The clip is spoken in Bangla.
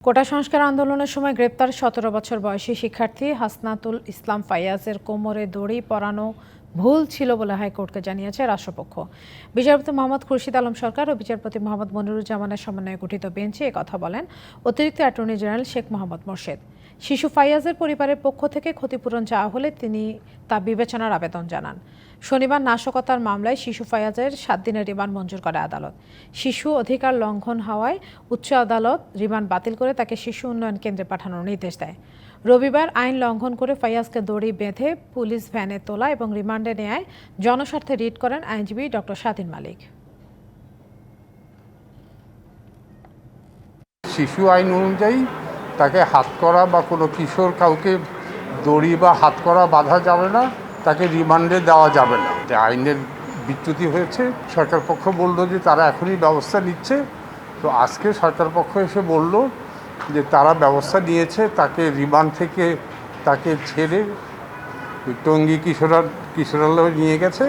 কোটা সংস্কার আন্দোলনের সময় গ্রেপ্তার ১৭ বছর বয়সী শিক্ষার্থী হাসনাতুল ইসলাম ফাইয়াজের কোমরে দড়ি পরানো ভুল ছিল বলে হাইকোর্টকে জানিয়েছে রাষ্ট্রপক্ষ। বিচারপতি মোহাম্মদ খুরশিদ আলম সরকার ও বিচারপতি মোহাম্মদ মনিরুজ্জামানের সমন্বয়ে গঠিত বেঞ্চে একথা বলেন অতিরিক্ত অ্যাটর্নি জেনারেল শেখ মোহাম্মদ মোর্শেদ। শিশু ফাইয়াজের পরিবারের পক্ষ থেকে ক্ষতিপূরণ চাওয়া হলে তিনি তা বিবেচনার আবেদন জানান। শনিবার নাশকতার মামলায় শিশু ফাইয়াজের ৭ দিনের রিমান্ড মঞ্জুর করে আদালত। শিশু অধিকার লঙ্ঘন হওয়ায় উচ্চ আদালত রিমান্ড বাতিল করে তাকে শিশু উন্নয়ন কেন্দ্রে পাঠানোর নির্দেশ দেয়। রবিবার আইন লঙ্ঘন করে ফাইয়াজকে দড়ি বেঁধে পুলিশ ভ্যানে তোলা এবং রিমান্ডে নেয় জনস্বার্থে রিট করেন আইনজীবী ডক্টর স্বাধীন মালিক। শিশু আইন অনুযায়ী তাকে হাতকড়া বা কোনো কিশোর কাউকে দড়ি বা হাতকড়া বাঁধা যাবে না, তাকে রিমান্ডে দেওয়া যাবে না। আইনের বিচ্যুতি হয়েছে। সরকার পক্ষ বলল যে তারা এখনই ব্যবস্থা নিচ্ছে। তো আজকে সরকার পক্ষ এসে বলল যে তারা ব্যবস্থা নিয়েছে, তাকে রিমান্ড থেকে তাকে ছেড়ে টঙ্গী কিশোরালয়ে নিয়ে গেছে।